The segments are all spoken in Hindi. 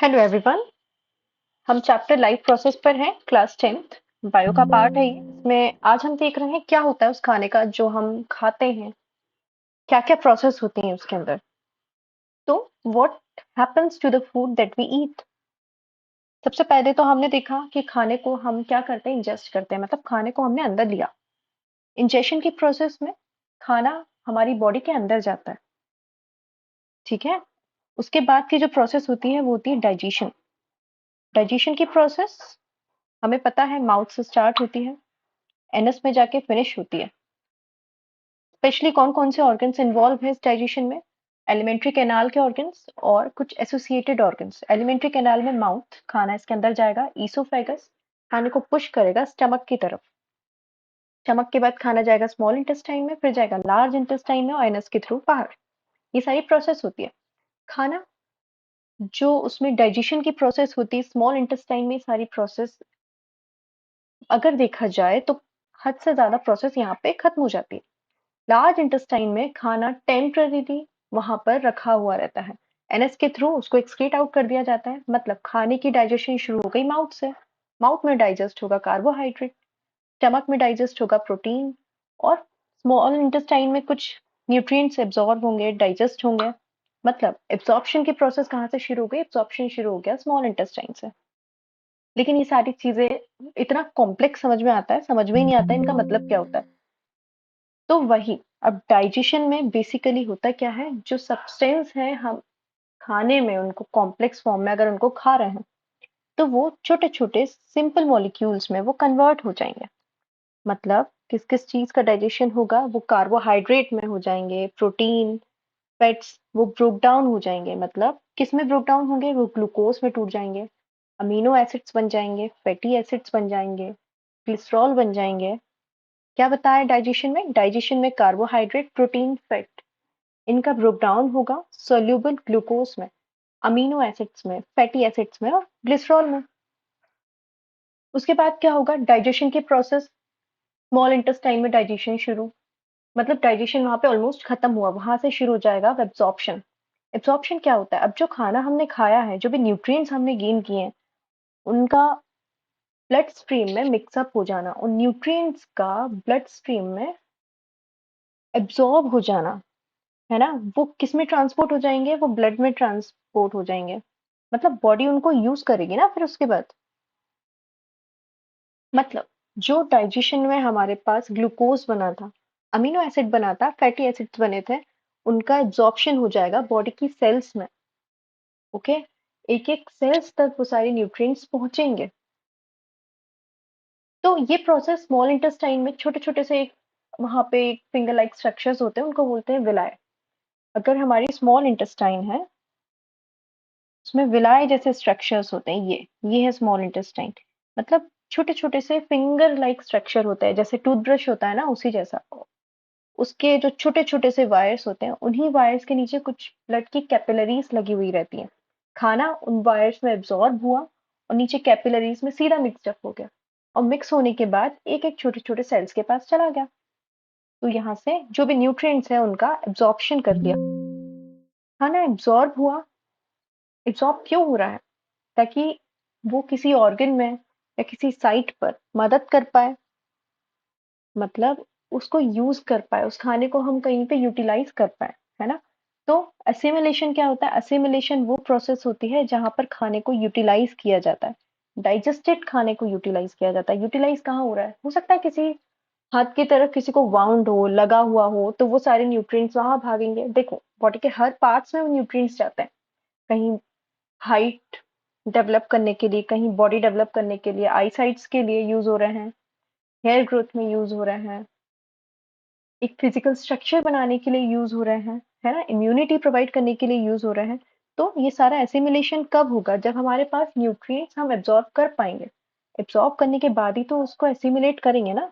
Hello everyone. हम चैप्टर लाइफ प्रोसेस पर हैं, क्लास 10th बायो का पार्ट है ये। इसमें आज हम देख रहे हैं क्या होता है उस खाने का जो हम खाते हैं, क्या क्या प्रोसेस होती हैं उसके अंदर। तो what happens to the food that we eat. सबसे पहले तो हमने देखा कि खाने को हम क्या करते हैं, इंजेस्ट करते हैं, मतलब खाने को हमने अंदर लिया। इंजेशन की प्रोसेस में खाना हमारी बॉडी के अंदर जाता है, ठीक है। उसके बाद की जो प्रोसेस होती है वो होती है डाइजेशन। डाइजेशन की प्रोसेस हमें पता है माउथ से स्टार्ट होती है, एनस में जाके फिनिश होती है। स्पेशली कौन कौन से ऑर्गन्स इन्वॉल्व है इस डाइजेशन में? एलिमेंट्री कैनाल के ऑर्गन्स और कुछ एसोसिएटेड ऑर्गन्स। एलिमेंट्री कैनाल में माउथ, खाना इसके अंदर जाएगा। ईसोफेगस खाने को पुश करेगा स्टमक की तरफ। स्टमक के बाद खाना जाएगा स्मॉल इंटेस्टाइन में, फिर जाएगा लार्ज इंटेस्टाइन में और एनस के थ्रू बाहर। ये सारी प्रोसेस होती है। खाना जो उसमें डाइजेशन की प्रोसेस होती है स्मॉल इंटेस्टाइन में, सारी प्रोसेस अगर देखा जाए तो हद से ज्यादा प्रोसेस यहाँ पे खत्म हो जाती है। लार्ज इंटेस्टाइन में खाना टेम्पररीली वहां पर रखा हुआ रहता है। एनएस के थ्रू उसको एक्सक्रीट आउट कर दिया जाता है, मतलब खाने की डाइजेशन शुरू हो गई माउथ से। माउथ में डाइजेस्ट होगा कार्बोहाइड्रेट, स्टमक में डाइजेस्ट होगा प्रोटीन, और स्मॉल इंटेस्टाइन में कुछ न्यूट्रिएंट्स एब्जॉर्ब होंगे, डाइजेस्ट होंगे। मतलब एब्जॉर्प्शन की प्रोसेस कहाँ से शुरू हो गई? एब्जॉर्प्शन शुरू हो गया स्मॉल इंटेस्टाइन से। लेकिन ये सारी चीजें इतना कॉम्प्लेक्स समझ में आता है, समझ में ही नहीं आता इनका मतलब क्या होता है। तो वही, अब डाइजेशन में बेसिकली होता क्या है, जो सब्सटेंस है हम खाने में उनको कॉम्प्लेक्स फॉर्म में अगर उनको खा रहे हैं तो वो छोटे छोटे सिंपल मॉलिक्यूल्स में वो कन्वर्ट हो जाएंगे। मतलब किस किस चीज का डाइजेशन होगा? वो कार्बोहाइड्रेट में हो जाएंगे, प्रोटीन, फैट्स वो ब्रोक डाउन हो जाएंगे। मतलब किस में ब्रोक डाउन होंगे? वो ग्लूकोज में टूट जाएंगे, अमीनो एसिड्स बन जाएंगे, फैटी एसिड्स बन जाएंगे, ग्लिसरॉल बन जाएंगे। क्या बताया डाइजेशन में? डाइजेशन में कार्बोहाइड्रेट, प्रोटीन, फैट, इनका ब्रेकडाउन होगा सोल्यूबल ग्लूकोज में, अमीनो एसिड्स में, फैटी एसिड्स में और ग्लिसरॉल में। उसके बाद क्या होगा? डाइजेशन की प्रोसेस, स्मॉल इंटेस्टाइन में डाइजेशन शुरू। मतलब डाइजेशन वहां पे ऑलमोस्ट खत्म हुआ, वहां से शुरू हो जाएगा एब्जॉर्प्शन। एब्जॉर्प्शन क्या होता है? अब जो खाना हमने खाया है, जो भी न्यूट्रिएंट्स हमने गेन किए हैं, उनका ब्लड स्ट्रीम में मिक्सअप हो जाना, उन न्यूट्रिएंट्स का ब्लड स्ट्रीम में एब्जॉर्ब हो जाना, है ना। वो किस में ट्रांसपोर्ट हो जाएंगे? वो ब्लड में ट्रांसपोर्ट हो जाएंगे। मतलब बॉडी उनको यूज करेगी ना फिर उसके बाद। मतलब जो डाइजेशन में हमारे पास ग्लूकोज बना था, अमीनो एसिड बना था, फैटी एसिड्स बने थे, उनका एब्जॉर्प्शन हो जाएगा बॉडी की सेल्स में। ओके, एक एक सेल्स तक वो सारे न्यूट्रिएंट्स पहुंचेंगे। तो ये प्रोसेस स्मॉल इंटेस्टाइन में छोटे छोटे से वहां पे फिंगर लाइक स्ट्रक्चर्स होते हैं, उनको बोलते हैं विलाय। अगर हमारी स्मॉल इंटेस्टाइन है, उसमें विलाय जैसे स्ट्रक्चर्स होते हैं, ये है स्मॉल इंटेस्टाइन। मतलब छोटे छोटे से फिंगर लाइक स्ट्रक्चर होता है, जैसे टूथब्रश होता है ना, उसी जैसा। उसके जो छोटे छोटे से वायर्स होते हैं, उन्हीं वायर्स के नीचे कुछ ब्लड की कैपिलरीज लगी हुई रहती हैं। खाना उन वायर्स में एब्जॉर्ब हुआ और नीचे कैपिलरीज में सीधा मिक्सअप हो गया, और मिक्स होने के बाद एक एक छोटे छोटे सेल्स के पास चला गया। तो यहाँ से जो भी न्यूट्रिएंट्स है उनका एब्जॉर्प्शन कर लिया। खाना एब्जॉर्ब हुआ। एब्जॉर्ब क्यों हो रहा है? ताकि वो किसी ऑर्गन में या किसी साइट पर मदद कर पाए, मतलब उसको यूज कर पाए, उस खाने को हम कहीं पे यूटिलाइज कर पाए, है ना। तो असिमिलेशन क्या होता है? असिमिलेशन वो प्रोसेस होती है जहां पर खाने को यूटिलाइज किया जाता है। डाइजेस्टेड खाने को यूटिलाइज किया जाता है। यूटिलाइज कहाँ हो रहा है? हो सकता है किसी हाथ की तरफ किसी को वाउंड हो, लगा हुआ हो, तो वो सारे न्यूट्रिएंट्स वहां भागेंगे। देखो बॉडी के हर पार्ट्स में वो न्यूट्रिएंट्स जाते हैं। कहीं हाइट डेवलप करने के लिए, कहीं बॉडी डेवलप करने के लिए, आई साइट्स के लिए यूज हो रहे हैं, हेयर ग्रोथ में यूज हो रहे हैं, एक फिजिकल स्ट्रक्चर बनाने के लिए यूज हो रहे हैं, है ना, इम्यूनिटी प्रोवाइड करने के लिए यूज हो रहे हैं। तो ये सारा एसिमिलेशन कब होगा? जब हमारे पास न्यूट्रिएंट्स हम एब्जॉर्ब कर पाएंगे। एब्जॉर्ब करने के बाद ही तो उसको एसिमिलेट करेंगे ना।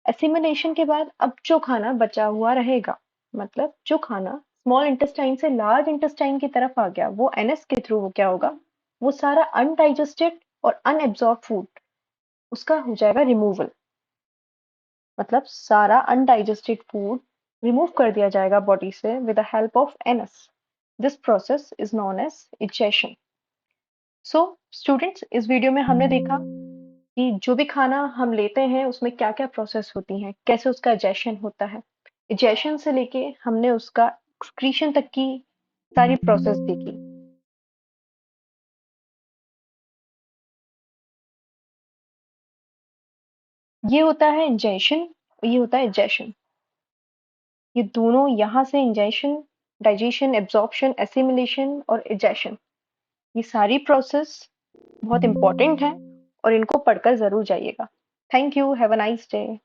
एसिमिलेशन के बाद अब जो खाना बचा हुआ रहेगा, मतलब जो खाना स्मॉल इंटेस्टाइन से लार्ज इंटेस्टाइन की तरफ आ गया, वो एनएस के थ्रू वो क्या होगा? वो सारा अनडाइजेस्टेड और अनएब्जॉर्ब फूड, उसका हो जाएगा रिमूवल। मतलब सारा अनडाइजेस्टेड फूड रिमूव कर दिया जाएगा बॉडी से with the help of anus. This process is known as egestion. So students, इस वीडियो में हमने देखा कि जो भी खाना हम लेते हैं उसमें क्या-क्या प्रोसेस होती हैं, कैसे उसका डाइजेशन होता है। डाइजेशन से लेके हमने उसका एक्सक्रीशन तक की सारी प्रोसेस देखी। ये होता है इंजेशन, ये होता है एजेशन। ये दोनों यहाँ से इंजेशन, डाइजेशन, एब्जॉर्प्शन, एसिमिलेशन और एजेशन, ये सारी प्रोसेस बहुत इंपॉर्टेंट है और इनको पढ़कर जरूर जाइएगा। Thank you, have a nice day.